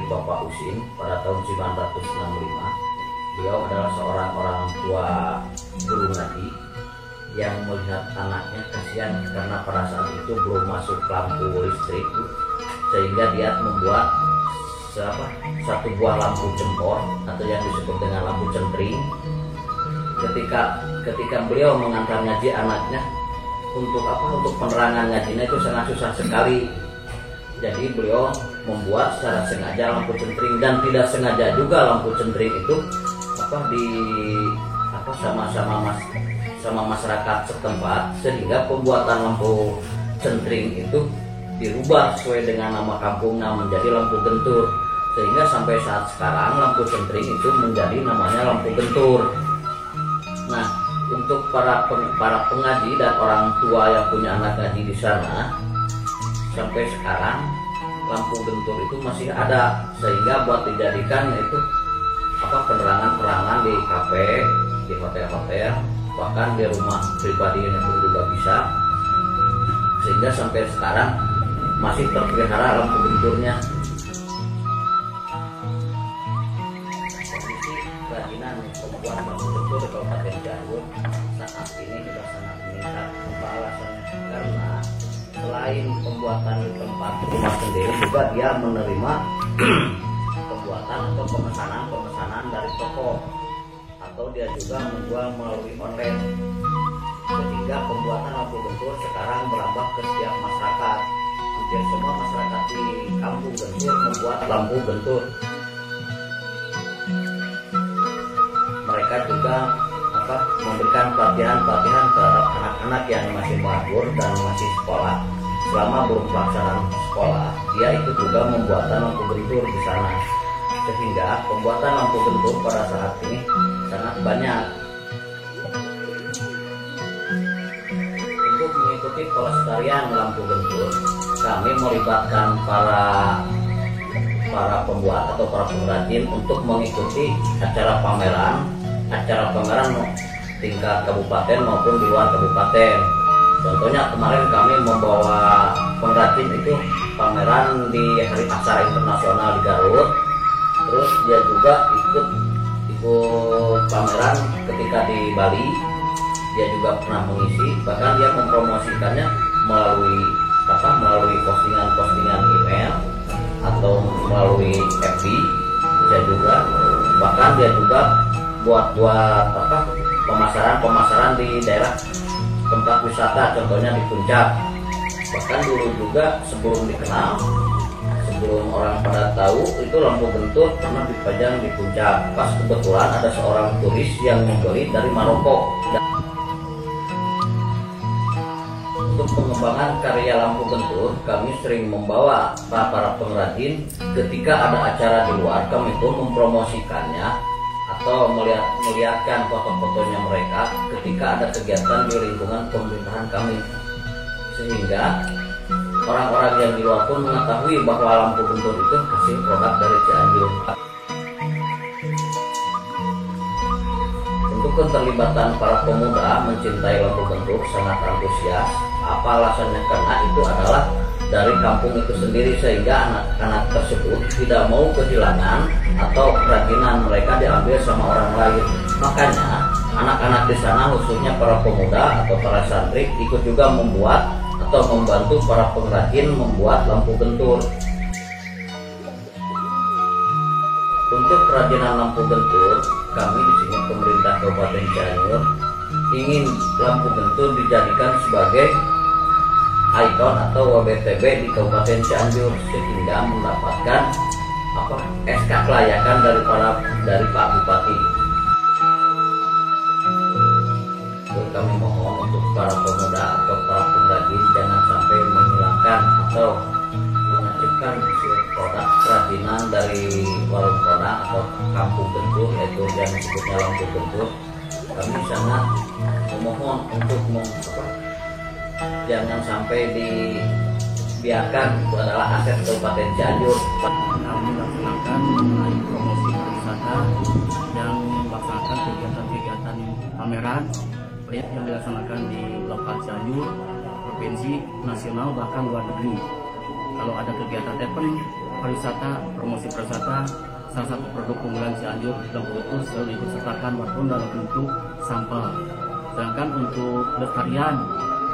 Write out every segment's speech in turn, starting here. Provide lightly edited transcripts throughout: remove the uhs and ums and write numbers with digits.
milik Bapak Usin pada tahun 1965. Beliau adalah seorang orang tua guru ngaji yang melihat anaknya kasihan karena pada saat itu belum masuk lampu listrik, sehingga dia membuat satu buah lampu jempor atau yang disebut dengan lampu centring. Ketika beliau mengantar ngaji anaknya, untuk penerangan ngajinya itu sangat susah sekali. Jadi beliau membuat secara sengaja lampu centring, dan tidak sengaja juga lampu centring itu sama masyarakat setempat, sehingga pembuatan lampu centring itu dirubah sesuai dengan nama kampungnya menjadi lampu gentur, sehingga sampai saat sekarang lampu centring itu menjadi namanya lampu gentur. Nah, untuk para pengaji dan orang tua yang punya anak ngaji di sana, sampai sekarang lampu gentur itu masih ada, sehingga buat dijadikan yaitu penerangan di kafe, di hotel-hotel, bahkan di rumah pribadinya pun juga bisa, sehingga sampai sekarang masih terpelihara lampu genturnya. Kondisi kerajinan pembuat lampu gentur di Kabupaten Cianjur saat ini sudah sangat meningkat. Apa alasannya? Karena selain pembuatan di tempat rumah sendiri, juga dia menerima pembuatan atau pemesanan dari toko, atau dia juga menjual melalui online, sehingga pembuatan lampu gentur sekarang merambah ke setiap masyarakat. Hampir semua masyarakat di kampung gentur membuat lampu gentur. Mereka juga memberikan pelatihan terhadap anak-anak yang masih mabur dan masih sekolah. Selama belum pelaksanaan sekolah, dia itu juga membuatan lampu gentur di sana, sehingga pembuatan lampu gentur pada saat ini sangat banyak. Untuk mengikuti pelestarian lampu gentur, kami melibatkan para pembuat atau para pengrajin untuk mengikuti acara pameran tingkat kabupaten maupun di luar kabupaten. Contohnya kemarin kami membawa pengrajin itu pameran di Hari Aksara Internasional di Garut. Terus dia juga ikut pameran ketika di Bali. Dia juga pernah mengisi, bahkan dia mempromosikannya melalui postingan email atau melalui FB. Bahkan dia juga buat pemasaran di daerah tempat wisata, contohnya di Puncak. Bahkan dulu juga sebelum orang pada tahu itu lampu gentur pernah dipajang di Puncak. Pas kebetulan ada seorang turis yang membeli dari Maroko. Untuk pengembangan karya lampu gentur, kami sering membawa para pengrajin ketika ada acara di luar, kami pun mempromosikannya atau melihatkan foto-fotonya mereka ketika ada kegiatan di lingkungan pemerintahan kami, sehingga orang-orang yang di luar pun mengetahui bahwa lampu gentur itu hasil produk dari Cianjur. Untuk keterlibatan para pemuda mencintai lampu gentur sangat antusias. Apa alasannya? Karena itu adalah dari kampung itu sendiri, sehingga anak-anak tersebut tidak mau kehilangan atau kerajinan mereka diambil sama orang lain. Makanya anak-anak di sana, khususnya para pemuda atau para santri, ikut juga membuat atau membantu para pengrajin membuat lampu gentur. Untuk kerajinan lampu gentur, kami di sini pemerintah Kabupaten Cianjur ingin lampu gentur dijadikan sebagai ikon atau WBTB di Kabupaten Cianjur, sehingga mendapatkan SK kelayakan dari Pak Bupati. Kami mohon untuk para pemuda atau para pengrajin jangan sampai menghilangkan atau mengacipkan produk kerajinan dari warung produk atau kampung gentur, yaitu yang disebutnya lampu gentur. Kami sangat memohon untuk jangan sampai dibiarkan, itu adalah aset Kabupaten Cianjur. Kami melaksanakan mengenai promosi pariwisata dan melaksanakan kegiatan-kegiatan pameran yang dilaksanakan di lokal Cianjur, provinsi, nasional, bahkan luar negeri. Kalau ada kegiatan event promosi pariwisata, salah satu produk unggulan Cianjur lampu bentur selalu ikut sertakan walaupun dalam bentuk sampel. Sedangkan untuk lestarian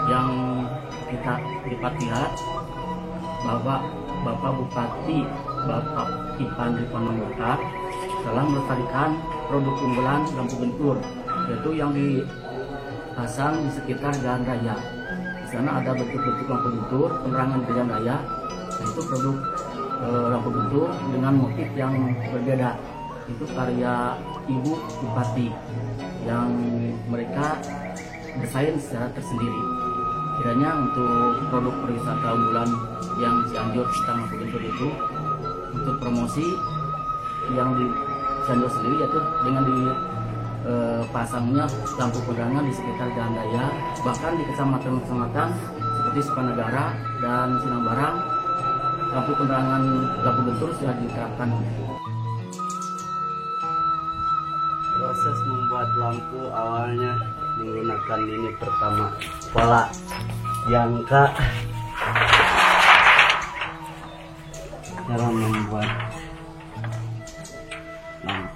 yang kita lihat bahwa Bapak Bupati Bapak Ipan Rifanomerta telah melestarikan produk unggulan lampu bentur, yaitu yang dipasang di sekitar jalan raya. Di sana ada bentuk-bentuk lampu bentur penerangan di jalan raya, yaitu produk lampu bentur dengan motif yang berbeda. Itu karya Ibu Bupati yang mereka desain secara tersendiri. Kiranya untuk produk pariwisata unggulan yang Cianjur tentang lampu bentur itu, untuk promosi yang di Cianjur sendiri, yaitu dengan dipasangnya lampu penerangan di sekitar jalan raya, bahkan di kecamatan-kecamatan seperti Sukanegara dan Sinambarang, lampu penerangan lampu bentur sudah diterapkan. Proses membuat lampu awalnya menggunakan ini pertama kepala jangka. Cara membuat lampu.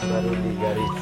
Baru digaris.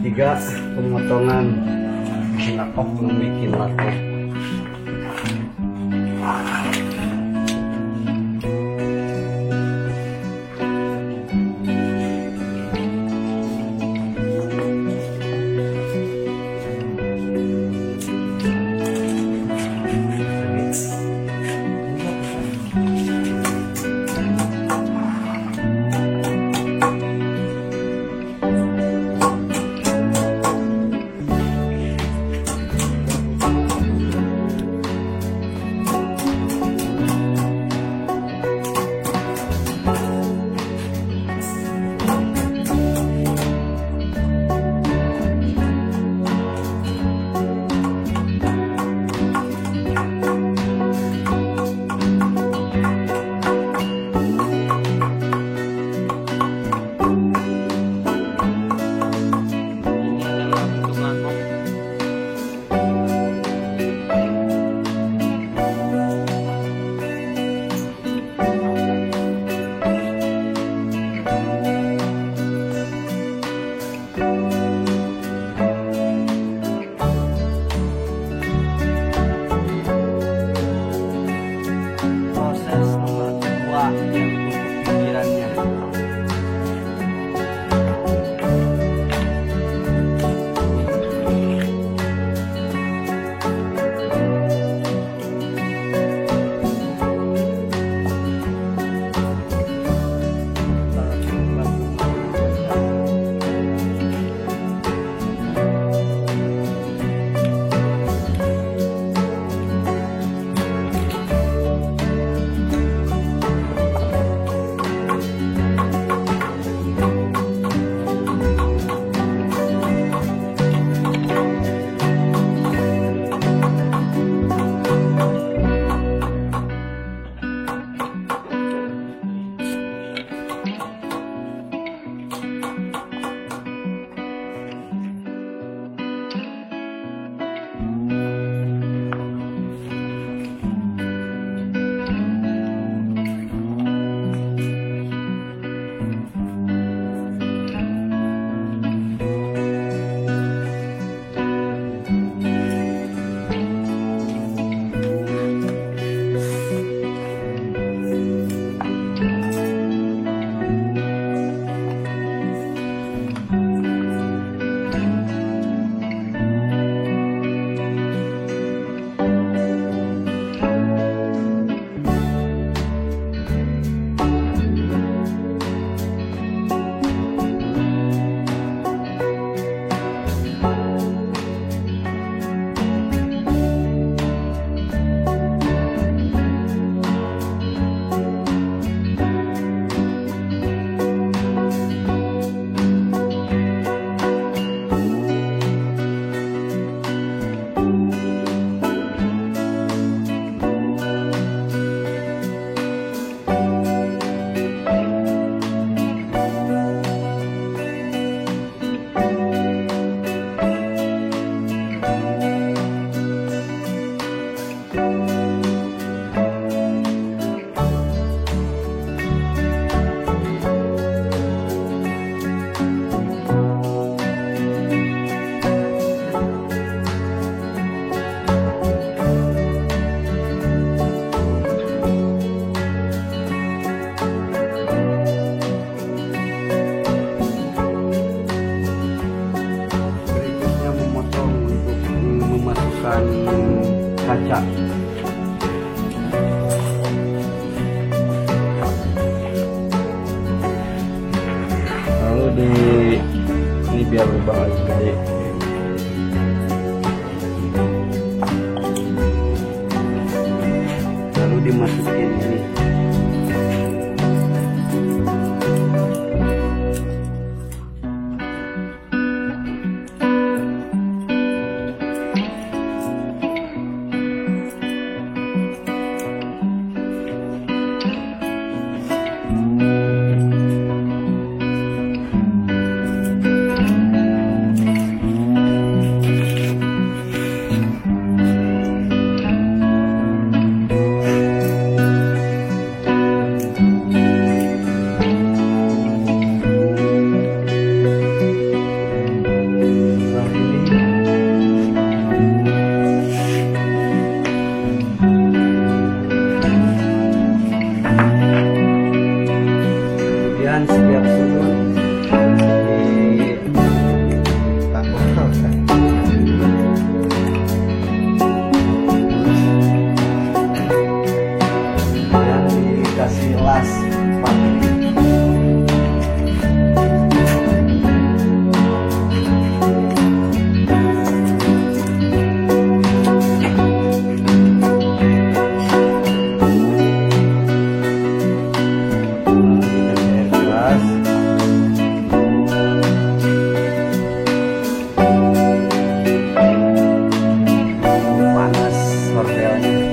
Ketiga, pemotongan nakok membuat latok. kaca. Lalu ini biar lubang lagi gede. Lalu dimasukin ini. dilas seperti ini.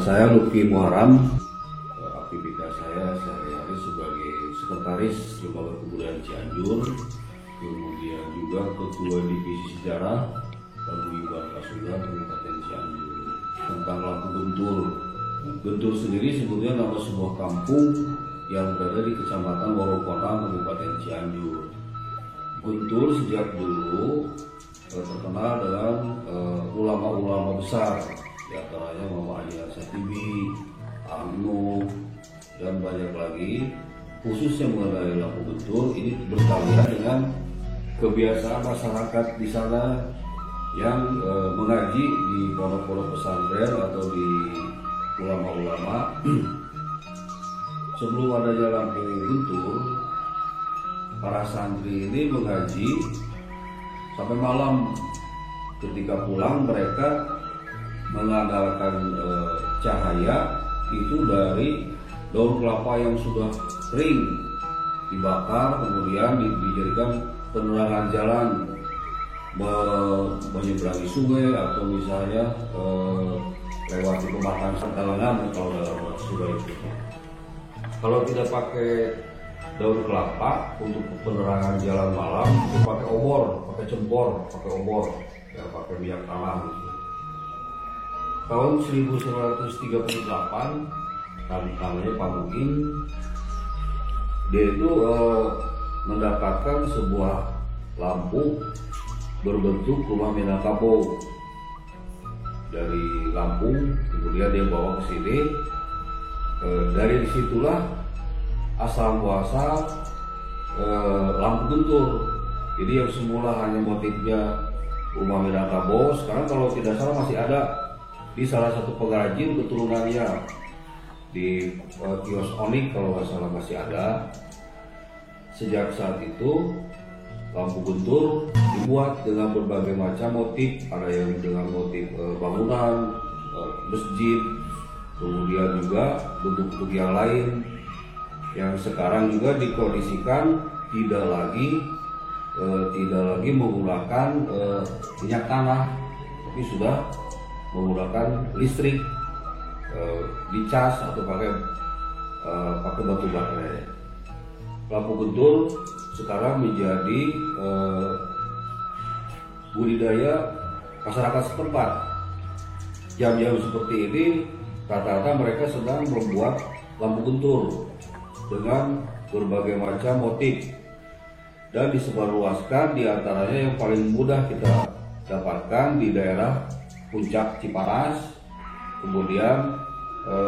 Saya Luki Muharam. Aktivitas saya sehari-hari sebagai sekretaris Lembaga Kebudayaan Cianjur, kemudian juga Ketua Divisi Sejarah Paguyuban Kasuga Kabupaten Cianjur. Tentang lampu Guntur. Guntur sendiri sebetulnya nama sebuah kampung yang berada di Kecamatan Woroponang, Kabupaten Cianjur. Guntur sejak dulu terkenal dengan ulama-ulama besar, di antaranya Muhammad Ali Al-Satibi, Amnu, dan banyak lagi. Khususnya mengenai lampu Guntur ini berkaitan dengan kebiasaan masyarakat di sana yang mengaji di pondok-pondok pesantren atau di ulama-ulama. Sebelum adanya lampu Guntur, para santri ini mengaji sampai malam. Ketika pulang mereka mengandalkan cahaya itu dari daun kelapa yang sudah kering, dibakar, kemudian dijadikan penerangan jalan menyeberangi sungai atau misalnya lewati pematang kalangan kalau dalam sungai itu. Kalau tidak pakai daun kelapa untuk penerangan jalan malam, itu pakai obor, pakai cempor, pakai obor, ya pakai minyak tanah. Gitu. Tahun 1938, namanya Pak Mugin, dia itu mendapatkan sebuah lampu berbentuk rumah Minangkabau dari Lampung, kemudian dia bawa ke sini. Dari disitulah asal muasal lampu Guntur. Jadi yang semula hanya motifnya rumah Minangkabau, sekarang kalau tidak salah masih ada di salah satu pengrajin keturunannya di kios Onik, kalau nggak salah masih ada. Sejak saat itu lampu Guntur dibuat dengan berbagai macam motif, ada yang dengan motif bangunan, masjid, kemudian juga bentuk-bentuk yang lain yang sekarang juga dikondisikan tidak lagi menggunakan minyak tanah, tapi sudah menggunakan listrik, dicas atau pakai batu baterai. Lampu Guntur sekarang menjadi budidaya masyarakat setempat. Jam-jam seperti ini rata-rata mereka sedang membuat lampu Guntur dengan berbagai macam motif dan disebarluaskan. Di antaranya yang paling mudah kita dapatkan di daerah Puncak Ciparas, kemudian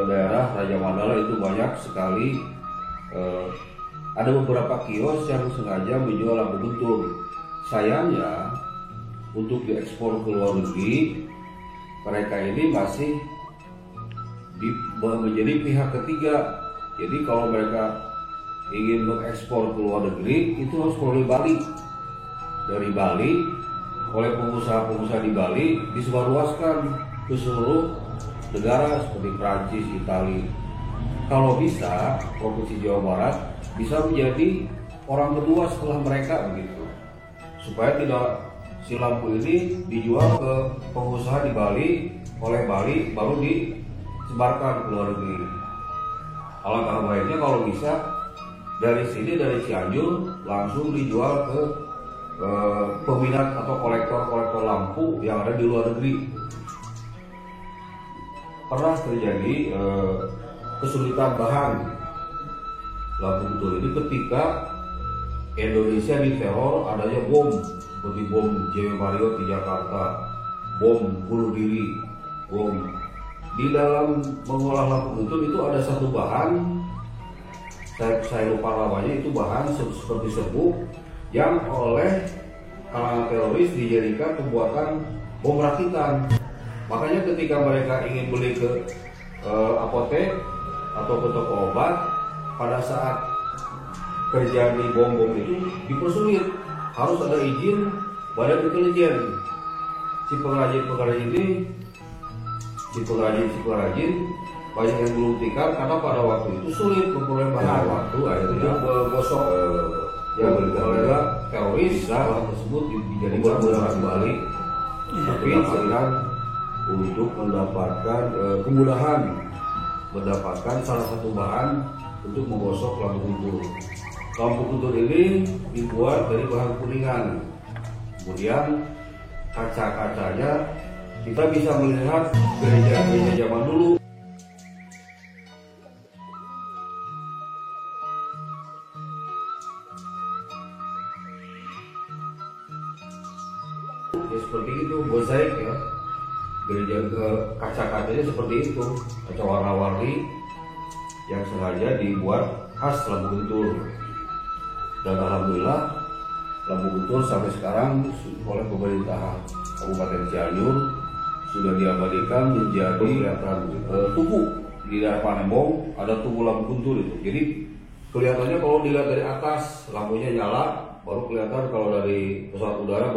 daerah Raja Mandala itu banyak sekali. Ada beberapa kios yang sengaja menjual lampu Guntur. Sayangnya untuk diekspor ke luar negeri, mereka ini masih menjadi pihak ketiga. Jadi kalau mereka ingin mengekspor ke luar negeri, itu harus melalui Bali. Dari Bali, oleh pengusaha-pengusaha di Bali disebarluaskan ke seluruh negara seperti Prancis, Italia. Kalau bisa, Provinsi Jawa Barat bisa menjadi orang kedua setelah mereka begitu, supaya tidak si lampu ini dijual ke pengusaha di Bali, oleh Bali baru disebarkan ke luar negeri. Alangkah baiknya kalau bisa dari sini, dari Cianjur langsung dijual ke peminat atau kolektor lampu yang ada di luar negeri. Pernah terjadi kesulitan bahan lampu Guntur ini ketika Indonesia diteror adanya bom, seperti bom JW Marriott di Jakarta, bom bunuh diri, bom. Di dalam mengolah lampu Guntur itu ada satu bahan, saya lupa namanya, itu bahan seperti serbuk yang oleh kalangan teroris dijadikan pembuatan bom rakitan. Makanya ketika mereka ingin beli ke apotek atau ke toko obat, pada saat terjadi bom-bom itu dipersulit, harus ada izin Badan Intelijen. Si pengrajin banyak yang belum tikar karena pada waktu itu sulit memperoleh bahan. Waktu akhirnya gosok yang oleh teroris, bahan tersebut dijadikan barang balik. Tapi untuk mendapatkan kemudahan mendapatkan salah satu bahan untuk menggosok lampu guntur. Lampu guntur ini dibuat dari bahan kuningan. Kemudian kaca-kacanya kita bisa melihat gereja-gereja zaman dulu. Ya, seperti itu, mozaik ya. Gereja kaca-kacanya seperti itu, kaca warna-warni yang sengaja dibuat khas lampu guntur. Dan alhamdulillah lampu guntur sampai sekarang oleh pemerintah Kabupaten Cianjur sudah diabadikan menjadi tugu di daerah Panembong. Ada tugu lampu guntur itu. Jadi kelihatannya kalau dilihat dari atas lampunya nyala, baru kelihatan kalau dari pesawat udara.